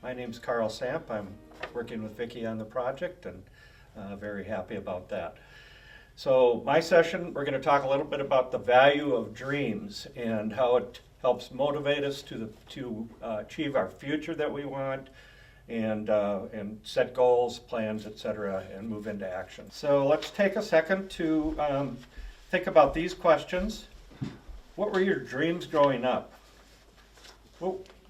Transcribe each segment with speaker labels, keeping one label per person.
Speaker 1: My name's Carl Samp. I'm working with Vicki on the project and very happy about that. So my session, we're going to talk a little bit about the value of dreams and how it helps motivate us to achieve our future that we want and set goals, plans, etc., and move into action. So let's take a second to think about these questions. What were your dreams growing up?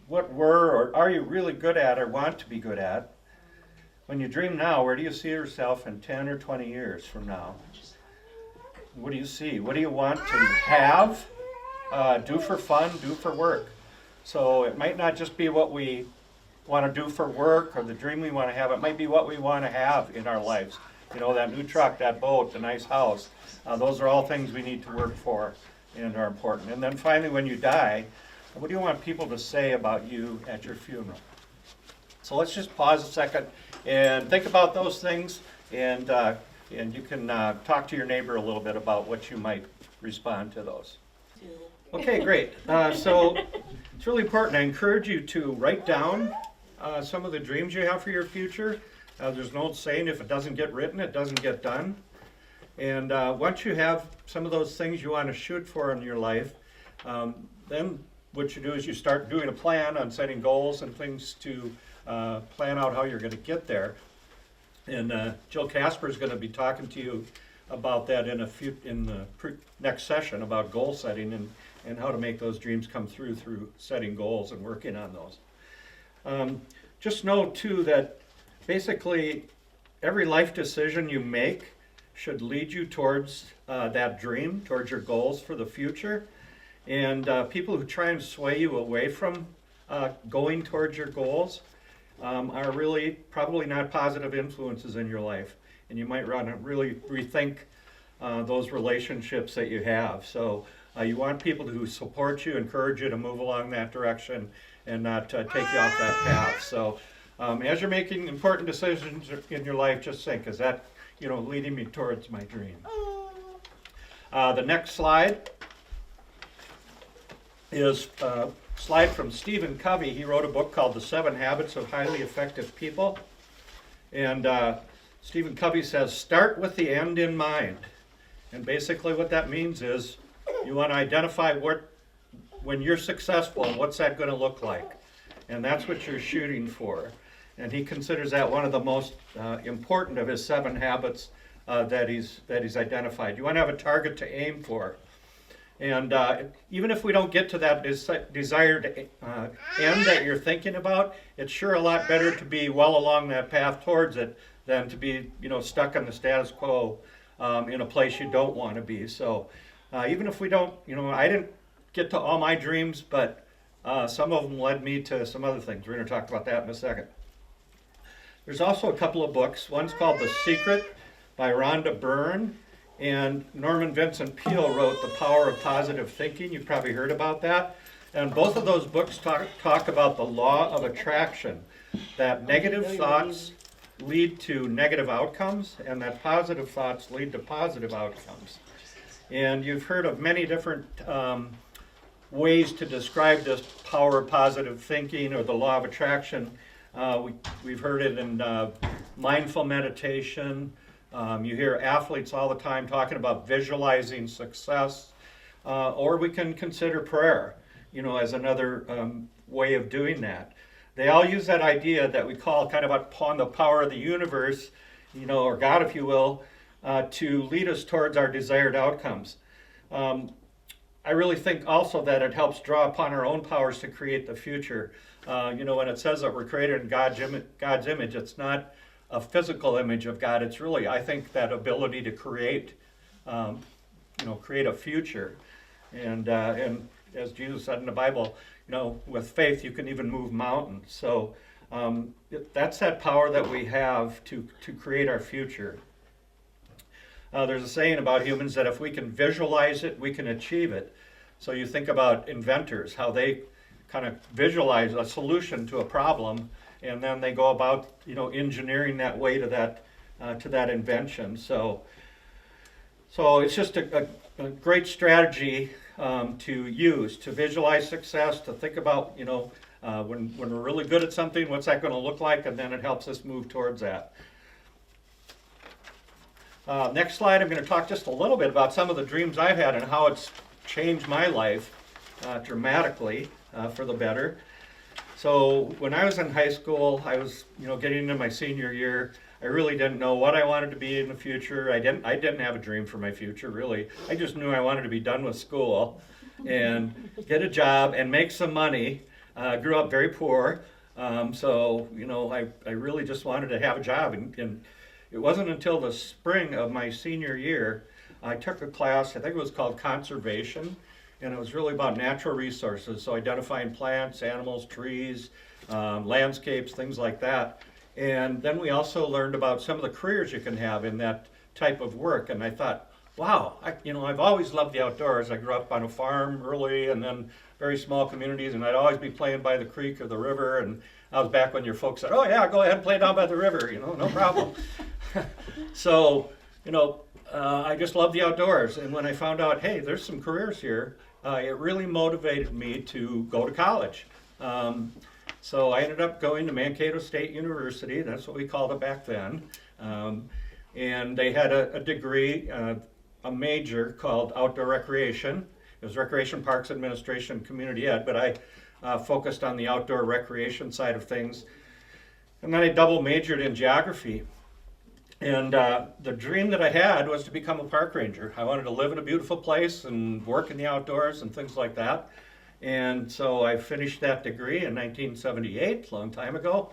Speaker 1: What were or are you really good at or want to be good at? When you dream now, where do you see yourself in 10 or 20 years from now? What do you see? What do you want to have, do for fun, do for work? So it might not just be what we want to do for work or the dream we want to have. It might be what we want to have in our lives. You know, that new truck, that boat, the nice house. Those are all things we need to work for and are important. And then finally, when you die, what do you want people to say about you at your funeral? So let's just pause a second and think about those things, and you can talk to your neighbor a little bit about what you might respond to those. Okay, great. So it's really important. I encourage you to write down some of the dreams you have for your future. There's an old saying, if it doesn't get written, it doesn't get done. And once you have some of those things you want to shoot for in your life, then what you do is you start doing a plan on setting goals and things to plan out how you're going to get there. And Jill Casper is going to be talking to you about that in the next session about goal setting and how to make those dreams come through setting goals and working on those. Just know too that basically every life decision you make should lead you towards that dream, towards your goals for the future. And people who try and sway you away from going towards your goals are really probably not positive influences in your life. And you might want to really rethink those relationships that you have. So you want people who support you, encourage you to move along that direction and not take you off that path. So as you're making important decisions in your life, just think, is that leading me towards my dream? The next slide is a slide from Stephen Covey. He wrote a book called The 7 Habits of Highly Effective People. And Stephen Covey says, start with the end in mind. And basically what that means is you want to identify when you're successful, what's that going to look like? And that's what you're shooting for. And he considers that one of the most important of his 7 habits that he's identified. You want to have a target to aim for. And even if we don't get to that desired end that you're thinking about, it's sure a lot better to be well along that path towards it than to be stuck in the status quo in a place you don't want to be. So even if we don't, I didn't get to all my dreams, but some of them led me to some other things. We're going to talk about that in a second. There's also a couple of books. One's called The Secret by Rhonda Byrne, and Norman Vincent Peale wrote The Power of Positive Thinking. You've probably heard about that. And both of those books talk about the law of attraction, that negative thoughts lead to negative outcomes, and that positive thoughts lead to positive outcomes. And you've heard of many different ways to describe this power of positive thinking or the law of attraction. We've heard it in mindful meditation. You hear athletes all the time talking about visualizing success, or we can consider prayer, as another way of doing that. They all use that idea that we call kind of upon the power of the universe, or God, if you will, to lead us towards our desired outcomes. I really think also that it helps draw upon our own powers to create the future. When it says that we're created in God's image, it's not a physical image of God. It's really, I think, that ability to create a future. And as Jesus said in the Bible, with faith you can even move mountains. So that's that power that we have to create our future. There's a saying about humans that if we can visualize it, we can achieve it. So you think about inventors, how they kind of visualize a solution to a problem, and then they go about engineering that way to that invention. So it's just a great strategy to use to visualize success, to think about When we're really good at something, what's that going to look like? And then it helps us move towards that. Next slide, I'm going to talk just a little bit about some of the dreams I've had and how it's changed my life dramatically for the better. So when I was in high school, I was, getting into my senior year. I really didn't know what I wanted to be in the future. I didn't have a dream for my future, really. I just knew I wanted to be done with school and get a job and make some money. Grew up very poor, so I really just wanted to have a job. And it wasn't until the spring of my senior year I took a class. I think it was called conservation, and it was really about natural resources. So identifying plants, animals, trees, landscapes, things like that. And then we also learned about some of the careers you can have in that type of work. And I thought, wow, I've always loved the outdoors. I grew up on a farm early and then very small communities, and I'd always be playing by the creek or the river. And I was back when your folks said, oh yeah, go ahead and play down by the river, no problem. So, I just love the outdoors. And when I found out, hey, there's some careers here, it really motivated me to go to college. So I ended up going to Mankato State University. That's what we called it back then. And they had a degree, a major called outdoor recreation. It was Recreation Parks Administration, Community Ed, but I focused on the outdoor recreation side of things. And then I double majored in geography. And the dream that I had was to become a park ranger. I wanted to live in a beautiful place and work in the outdoors and things like that. And so I finished that degree in 1978, a long time ago.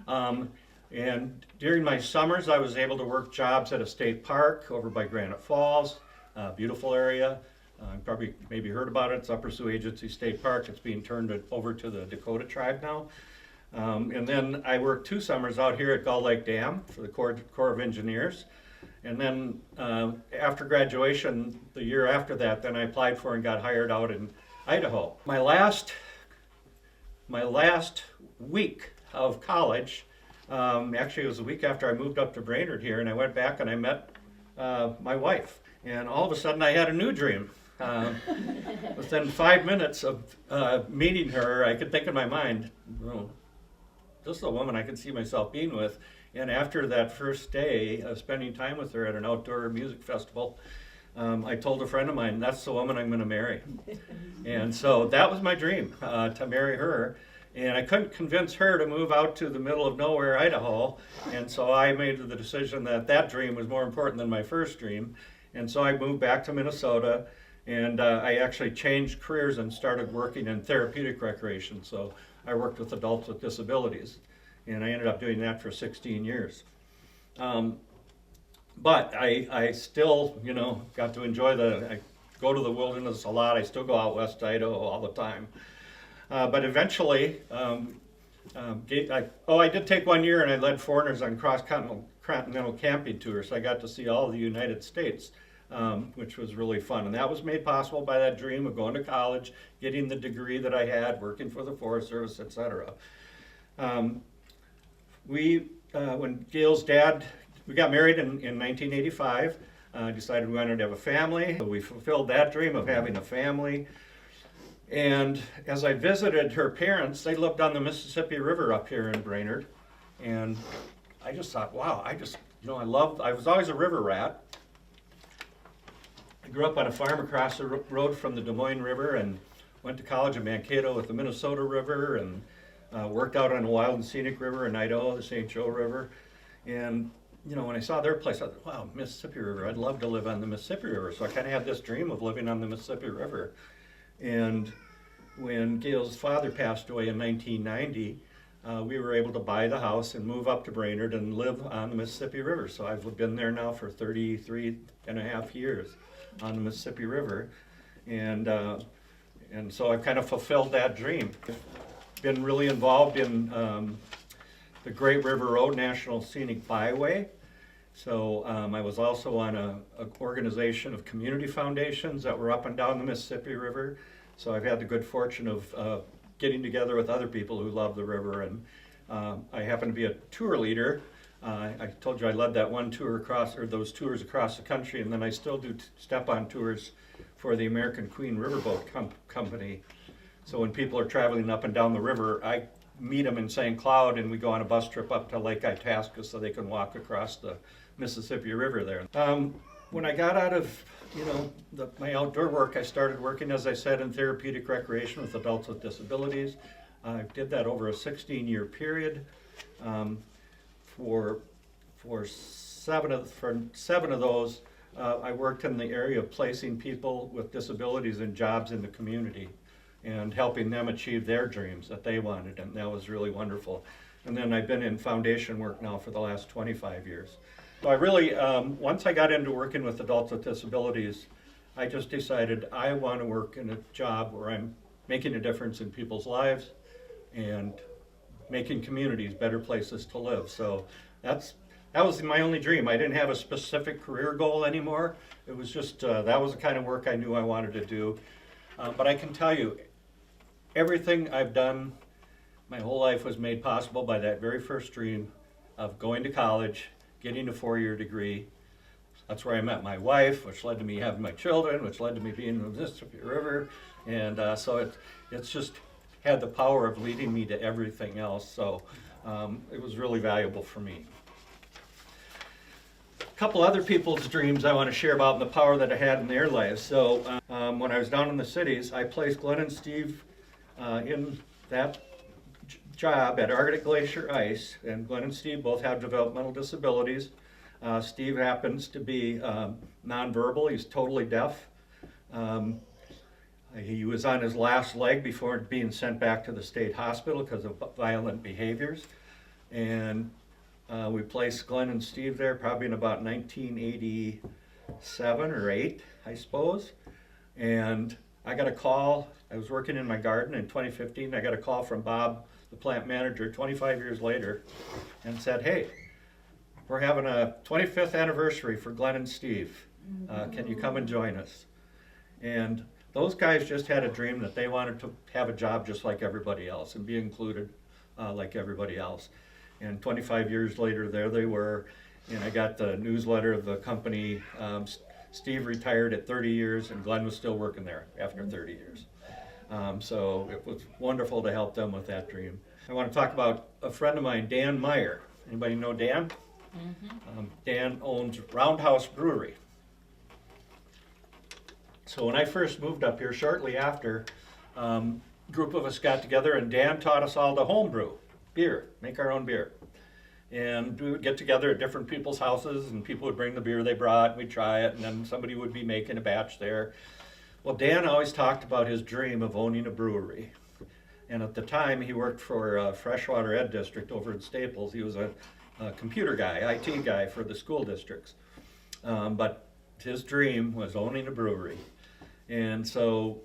Speaker 1: And during my summers, I was able to work jobs at a state park over by Granite Falls, a beautiful area. You probably maybe heard about it. It's Upper Sioux Agency State Park. It's being turned over to the Dakota tribe now. And then I worked 2 summers out here at Gull Lake Dam for the Corps of Engineers. And then after graduation, the year after that, then I applied for and got hired out in Idaho. My last week of college, actually it was a week after I moved up to Brainerd here, and I went back and I met my wife. And all of a sudden I had a new dream. Within 5 minutes of meeting her, I could think in my mind, oh, this is a woman I could see myself being with. And after that first day of spending time with her at an outdoor music festival, I told a friend of mine, that's the woman I'm going to marry. And so that was my dream, to marry her. And I couldn't convince her to move out to the middle of nowhere, Idaho. And so I made the decision that dream was more important than my first dream. And so I moved back to Minnesota, and I actually changed careers and started working in therapeutic recreation. So I worked with adults with disabilities, and I ended up doing that for 16 years. But I still, got to enjoy I go to the wilderness a lot. I still go out west to Idaho all the time. But eventually, I did take 1 year and I led foreigners on cross-continental camping tours. So I got to see all of the United States, which was really fun. And that was made possible by that dream of going to college, getting the degree that I had, working for the Forest Service, etc. When Gail's dad, we got married in 1985, decided we wanted to have a family. So we fulfilled that dream of having a family. And as I visited her parents, they lived on the Mississippi River up here in Brainerd. And I just thought, wow, I was always a river rat. I grew up on a farm across the road from the Des Moines River and went to college in Mankato with the Minnesota River, and worked out on a wild and scenic river in Idaho, the St. Joe River. And when I saw their place, I thought, wow, Mississippi River, I'd love to live on the Mississippi River. So I kind of had this dream of living on the Mississippi River. And when Gail's father passed away in 1990, we were able to buy the house and move up to Brainerd and live on the Mississippi River. So I've been there now for 33 and a half years on the Mississippi River. And so I've kind of fulfilled that dream. Been really involved in the Great River Road National Scenic Byway. So I was also on an organization of community foundations that were up and down the Mississippi River. So I've had the good fortune of getting together with other people who love the river. And I happen to be a tour leader. I told you I led that one tour those tours across the country, and then I still do step-on tours for the American Queen Riverboat Company. So when people are traveling up and down the river, I meet them in St. Cloud and we go on a bus trip up to Lake Itasca so they can walk across the Mississippi River there. When I got out of my outdoor work, I started working, as I said, in therapeutic recreation with adults with disabilities. I did that over a 16-year period. For seven of those, I worked in the area of placing people with disabilities in jobs in the community and helping them achieve their dreams that they wanted, and that was really wonderful. And then I've been in foundation work now for the last 25 years. So I really, once I got into working with adults with disabilities, I just decided I want to work in a job where I'm making a difference in people's lives and making communities better places to live. So that was my only dream. I didn't have a specific career goal anymore. It was just, that was the kind of work I knew I wanted to do. But I can tell you, everything I've done my whole life was made possible by that very first dream of going to college, getting a 4-year degree. That's where I met my wife, which led to me having my children, which led to me being in the Mississippi River. And so it's just had the power of leading me to everything else. So it was really valuable for me. A couple other people's dreams I want to share about and the power that I had in their lives. So when I was down in the cities, I placed Glenn and Steve in that job at Arctic Glacier Ice, and Glenn and Steve both have developmental disabilities. Steve happens to be nonverbal. He's totally deaf. He was on his last leg before being sent back to the state hospital because of violent behaviors. And we placed Glenn and Steve there probably in about 1987 or 8, I suppose. And I got a call. I was working in my garden in 2015. I got a call from Bob, the plant manager, 25 years later, and said, "Hey, we're having a 25th anniversary for Glenn and Steve. Can you come and join us?" And those guys just had a dream that they wanted to have a job just like everybody else and be included like everybody else. And 25 years later, there they were, and I got the newsletter of the company. Steve retired at 30 years, and Glenn was still working there after 30 years. So it was wonderful to help them with that dream. I want to talk about a friend of mine, Dan Meyer. Anybody know Dan? Mm-hmm. Dan owns Roundhouse Brewery. So when I first moved up here, shortly after, a group of us got together, and Dan taught us all to home brew beer, make our own beer. And we would get together at different people's houses, and people would bring the beer they brought, and we'd try it, and then somebody would be making a batch there. Well, Dan always talked about his dream of owning a brewery. And at the time, he worked for Freshwater Ed District over in Staples. He was a computer guy, IT guy for the school districts. But his dream was owning a brewery. And so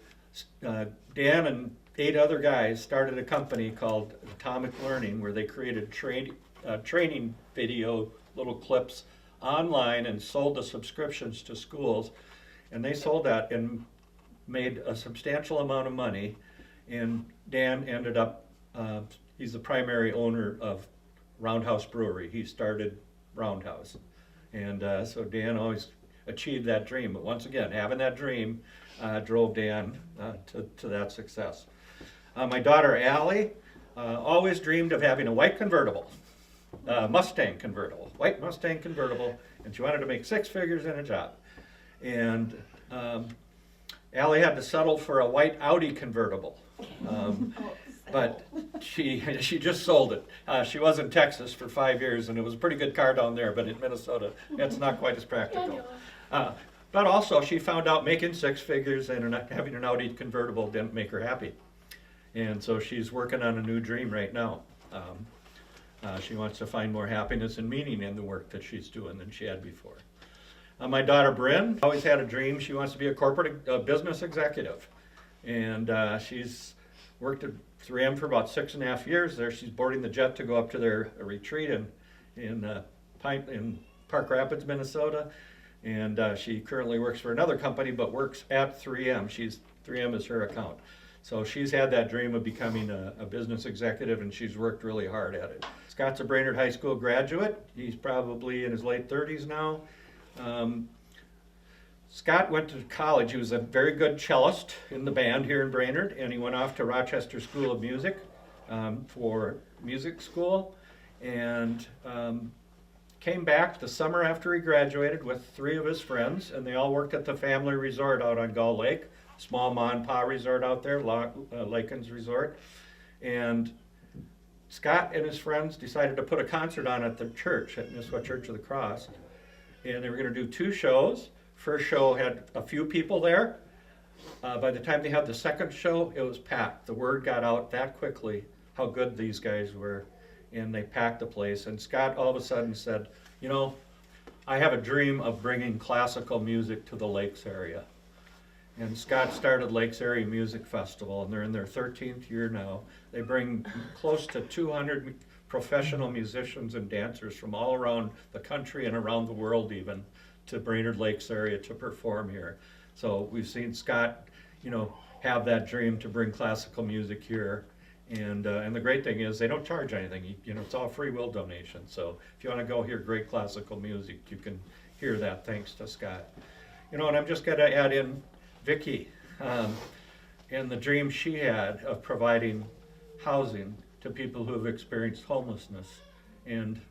Speaker 1: Dan and 8 other guys started a company called Atomic Learning, where they created training video little clips online and sold the subscriptions to schools. And they sold that and made a substantial amount of money. And Dan ended up, he's the primary owner of Roundhouse Brewery. He started Roundhouse. And so Dan always achieved that dream. But once again, having that dream drove Dan to that success. My daughter Allie always dreamed of having a white convertible, Mustang convertible, white Mustang convertible, and she wanted to make 6 figures in a job. And Allie had to settle for a white Audi convertible. But she just sold it. She was in Texas for 5 years, and it was a pretty good car down there, but in Minnesota, it's not quite as practical. But also, she found out making 6 figures and having an Audi convertible didn't make her happy. And so she's working on a new dream right now. She wants to find more happiness and meaning in the work that she's doing than she had before. My daughter Bryn always had a dream. She wants to be a corporate business executive. And she's worked at 3M for about 6.5 years there. She's boarding the jet to go up to their retreat in Park Rapids, Minnesota. And she currently works for another company, but works at 3M. 3M is her account. So she's had that dream of becoming a business executive, and she's worked really hard at it. Scott's a Brainerd High School graduate. He's probably in his late 30s now. Scott went to college. He was a very good cellist in the band here in Brainerd, and he went off to Rochester School of Music for music school, and came back the summer after he graduated with 3 of his friends, and they all worked at the family resort out on Gull Lake, small ma and pa resort out there, Lakens Resort. And Scott and his friends decided to put a concert on at the church, at Nisswa Church of the Cross. And they were going to do 2 shows. First show had a few people there. By the time they had the second show, it was packed. The word got out that quickly how good these guys were, and they packed the place. And Scott all of a sudden said, you know, I have a dream of bringing classical music to the Lakes area. And Scott started Lakes Area Music Festival, and they're in their 13th year now. They bring close to 200 professional musicians and dancers from all around the country and around the world even to Brainerd Lakes area to perform here. So we've seen Scott, you know, have that dream to bring classical music here. And the great thing is they don't charge anything. You know, it's all free will donation. So if you want to go hear great classical music, you can hear that thanks to Scott. You know, and I'm just going to add in Vicki and the dream she had of providing housing to people who have experienced homelessness. And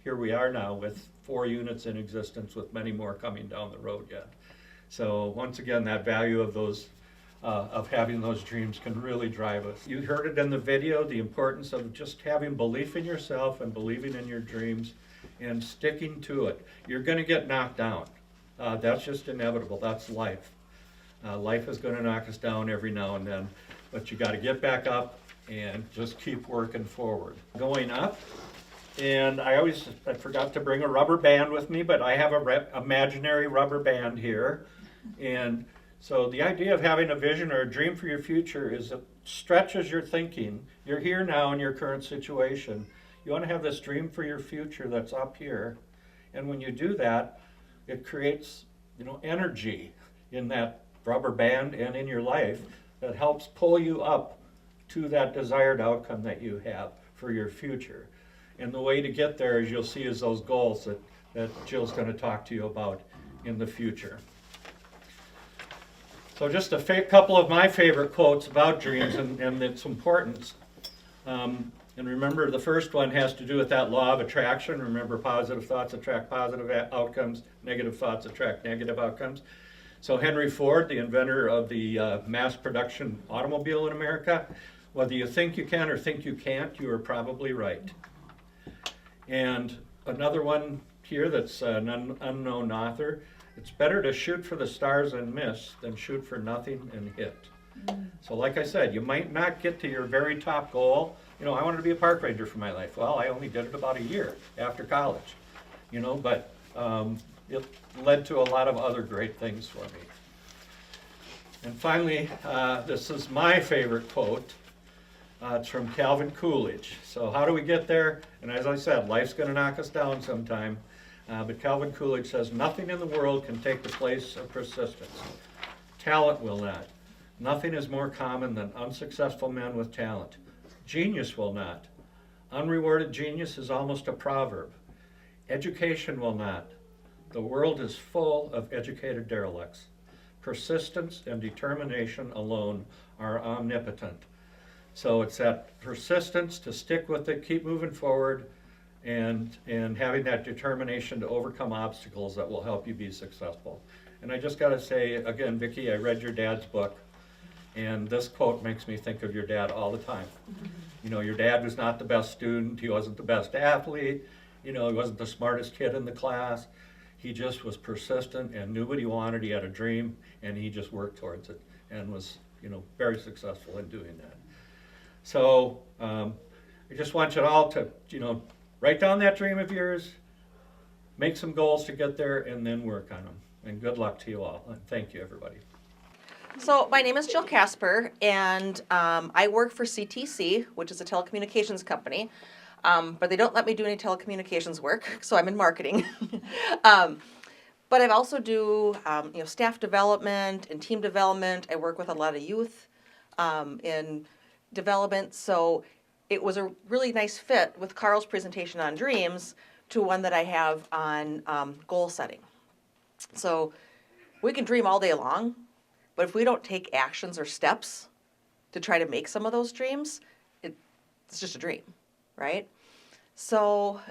Speaker 1: here we are now with 4 units in existence, with many more coming down the road yet. So once again, that value of those of having those dreams can really drive us. You heard it in the video, the importance of just having belief in yourself and believing in your dreams and sticking to it. You're going to get knocked down. That's just inevitable. That's life. Life is going to knock us down every now and then, but you got to get back up and just keep working forward. Going up, and I forgot to bring a rubber band with me, but I have a imaginary rubber band here. And so the idea of having a vision or a dream for your future is it stretches your thinking. You're here now in your current situation. You want to have this dream for your future that's up here. And when you do that, it creates, you know, energy in that rubber band and in your life that helps pull you up to that desired outcome that you have for your future. And the way to get there, as you'll see, is those goals that Jill's going to talk to you about in the future. So just a couple of my favorite quotes about dreams and its importance. And remember, the first one has to do with that law of attraction. Remember, positive thoughts attract positive outcomes, negative thoughts attract negative outcomes. So Henry Ford, the inventor of the mass production automobile in America, whether you think you can or think you can't, you are probably right. And another one here that's an unknown author, it's better to shoot for the stars and miss than shoot for nothing and hit. So like I said, you might not get to your very top goal. You know, I wanted to be a park ranger for my life. Well, I only did it about a year after college, you know, but it led to a lot of other great things for me. And finally, this is my favorite quote. It's from Calvin Coolidge. So how do we get there? And as I said, life's going to knock us down sometime. But Calvin Coolidge says, nothing in the world can take the place of persistence. Talent will not. Nothing is more common than unsuccessful men with talent. Genius will not. Unrewarded genius is almost a proverb. Education will not. The world is full of educated derelicts. Persistence and determination alone are omnipotent. So it's that persistence to stick with it, keep moving forward, and having that determination to overcome obstacles that will help you be successful. And I just got to say, again, Vicki, I read your dad's book, and this quote makes me think of your dad all the time. You know, your dad was not the best student, he wasn't the best athlete, you know, he wasn't the smartest kid in the class. He just was persistent and knew what he wanted, he had a dream, and he just worked towards it and was, you know, very successful in doing that. So I just want you all to, you know, write down that dream of yours, make some goals to get there, and then work on them. And good luck to you all. And thank you, everybody.
Speaker 2: So my name is Jill Casper, and I work for CTC, which is a telecommunications company. But they don't let me do any telecommunications work, so I'm in marketing. But I also do you know, staff development and team development. I work with a lot of youth in development. So it was a really nice fit with Carl's presentation on dreams to one that I have on goal setting. So We can dream all day long, but if we don't take actions or steps to try to make some of those dreams, it's just a dream, right? So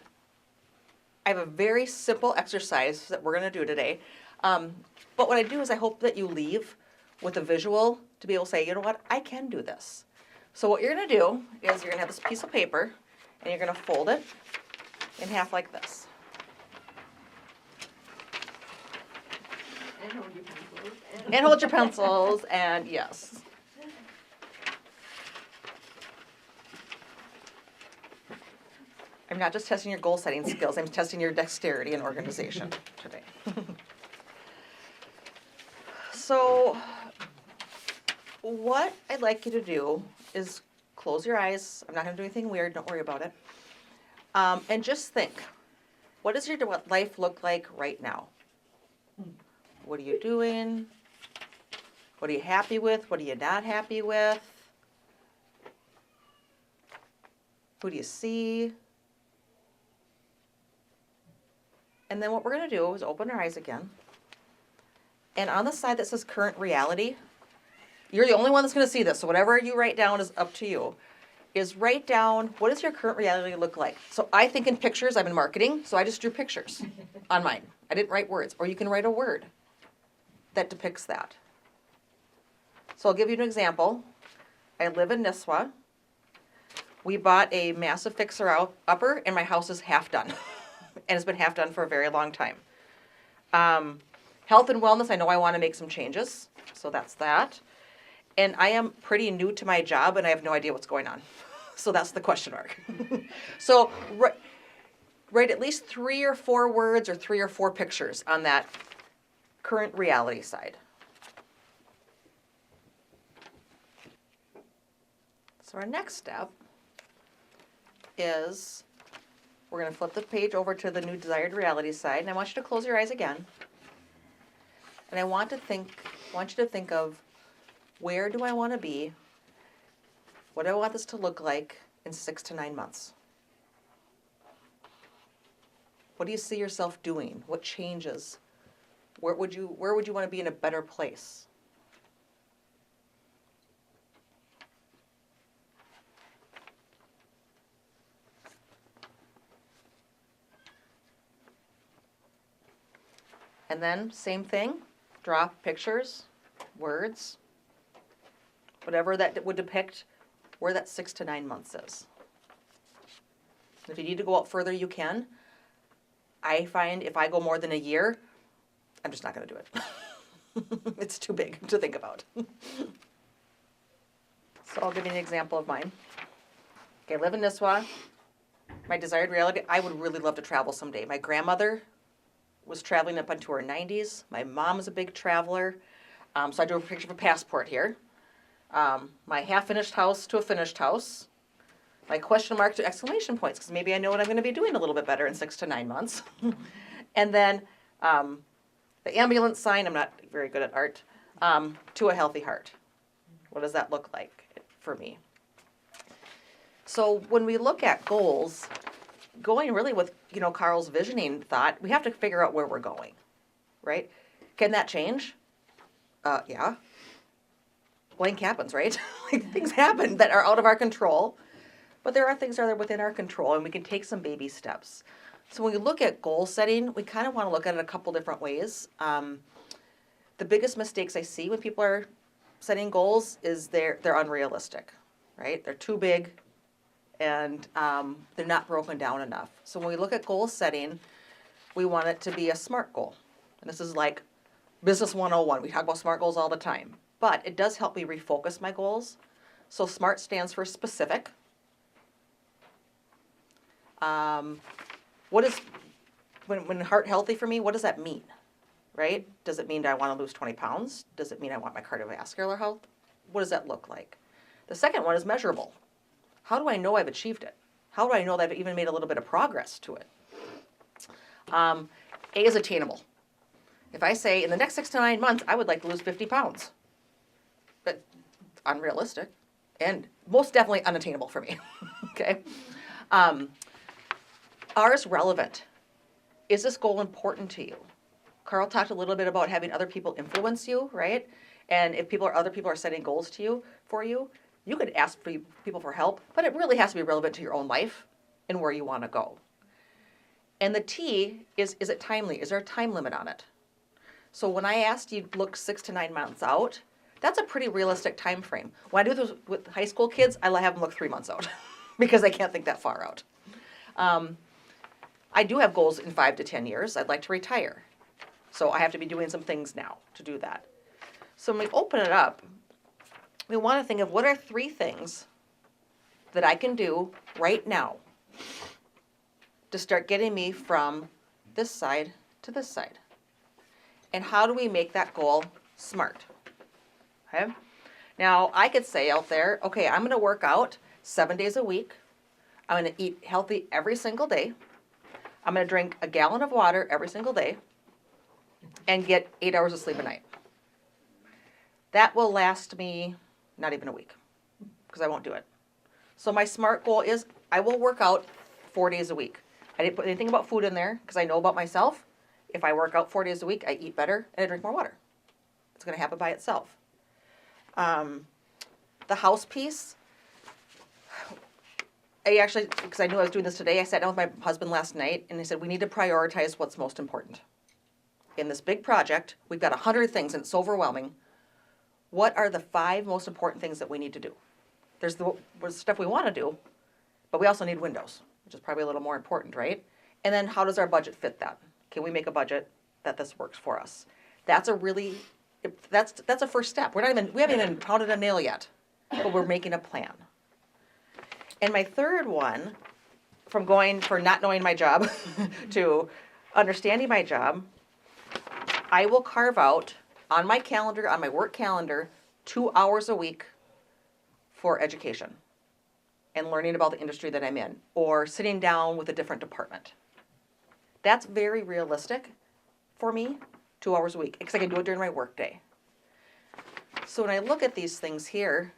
Speaker 2: I have a very simple exercise that we're going to do today. But what I do is I hope that you leave with a visual to be able to say, you know what, I can do this. So what you're going to do is you're going to have this piece of paper and you're going to fold it in half like this.
Speaker 3: And hold your pencils.
Speaker 2: And hold your pencils, and yes. I'm not just testing your goal setting skills, I'm testing your dexterity and organization today. So, what I'd like you to do is close your eyes. I'm not going to do anything weird, don't worry about it. And just think, what does your life look like right now? What are you doing? What are you happy with? What are you not happy with? Who do you see? And then what we're going to do is open our eyes again. And on the side that says current reality, you're the only one that's going to see this, so whatever you write down is up to you, is write down, what does your current reality look like? So I think in pictures. I'm in marketing, so I just drew pictures on mine. I didn't write words. Or you can write a word that depicts that. So I'll give you an example. I live in Nisswa. We bought a massive fixer-upper, and my house is half done. And it's been half done for a very long time. Health and wellness, I know I want to make some changes, so that's that. And I am pretty new to my job, and I have no idea what's going on. So that's the question mark. So write at least 3 or 4 words or 3 or 4 pictures on that current reality side. So our next step is we're going to flip the page over to the new desired reality side, and I want you to close your eyes again. And I want you to think of, where do I want to be? What do I want this to look like in 6 to 9 months? What do you see yourself doing? What changes? Where would you want to be in a better place? And then, same thing, draw pictures, words, whatever that would depict where that 6 to 9 months is. If you need to go out further, you can. I find if I go more than a year, I'm just not going to do it. It's too big to think about. So I'll give you an example of mine. Okay, I live in Nisswa. My desired reality, I would really love to travel someday. My grandmother was traveling up into her 90s. My mom is a big traveler. So I drew a picture of a passport here. My half-finished house to a finished house. My question mark to exclamation points, because maybe I know what I'm going to be doing a little bit better in 6 to 9 months. And then the ambulance sign, I'm not very good at art, to a healthy heart. What does that look like for me? So when we look at goals, going really with, Carl's visioning thought, we have to figure out where we're going, right? Can that change? Yeah. Blank happens, right? Like, things happen that are out of our control, but there are things that are within our control, and we can take some baby steps. So when we look at goal setting, we kind of want to look at it a couple different ways. The biggest mistakes I see when people are setting goals is they're unrealistic, right? They're too big, and they're not broken down enough. So when we look at goal setting, we want it to be a SMART goal. And this is like Business 101. We talk about SMART goals all the time. But it does help me refocus my goals. So SMART stands for specific. What is, when heart healthy for me, what does that mean, right? Does it mean that I want to lose 20 pounds? Does it mean I want my cardiovascular health? What does that look like? The second one is measurable. How do I know I've achieved it? How do I know that I've even made a little bit of progress to it? A is attainable. If I say in the next 6 to 9 months, I would like to lose 50 pounds, but it's unrealistic and most definitely unattainable for me, okay? R is relevant. Is this goal important to you? Carl talked a little bit about having other people influence you, right? And if other people are setting goals for you, you could ask for people for help, but it really has to be relevant to your own life and where you want to go. And the T is it timely? Is there a time limit on it? So when I asked you to look 6 to 9 months out, that's a pretty realistic time frame. When I do this with high school kids, I have them look 3 months out because I can't think that far out. I do have goals in 5 to 10 years. I'd like to retire. So I have to be doing some things now to do that. So when we open it up, we want to think of what are 3 things that I can do right now to start getting me from this side to this side. And how do we make that goal smart? Okay? Now, I could say out there, okay, I'm going to work out 7 days a week. I'm going to eat healthy every single day. I'm going to drink a gallon of water every single day and get 8 hours of sleep a night. That will last me not even a week because I won't do it. So my SMART goal is I will work out 4 days a week. I didn't put anything about food in there because I know about myself. If I work out 4 days a week, I eat better and I drink more water. It's going to happen by itself. The house piece, I actually, because I knew I was doing this today, I sat down with my husband last night and he said, we need to prioritize what's most important. In this big project, we've got 100 things and it's overwhelming. What are the 5 most important things that we need to do? There's the stuff we want to do, but we also need windows, which is probably a little more important, right? And then how does our budget fit that? Can we make a budget that this works for us? That's a really, that's a first step. We haven't even pounded a nail yet, but we're making a plan. And my third one, from going for not knowing my job to understanding my job, I will carve out on my calendar, on my work calendar, 2 hours a week for education and learning about the industry that I'm in or sitting down with a different department. That's very realistic for me, 2 hours a week, because I can do it during my work day. So when I look at these things here,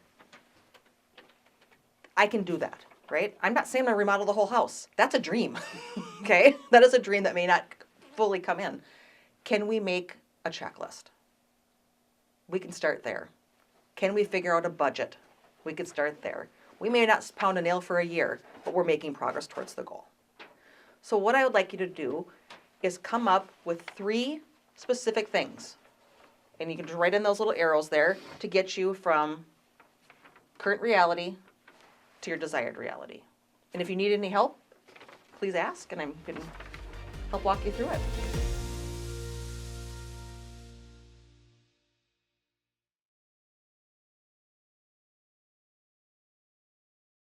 Speaker 2: I can do that, right? I'm not saying I'm gonna remodel the whole house. That's a dream, okay? That is a dream that may not fully come in. Can we make a checklist? We can start there. Can we figure out a budget? We could start there. We may not pound a nail for a year, but we're making progress towards the goal. So what I would like you to do is come up with 3 specific things. And you can just write in those little arrows there to get you from current reality to your desired reality. And if you need any help, please ask and I can help walk you through it.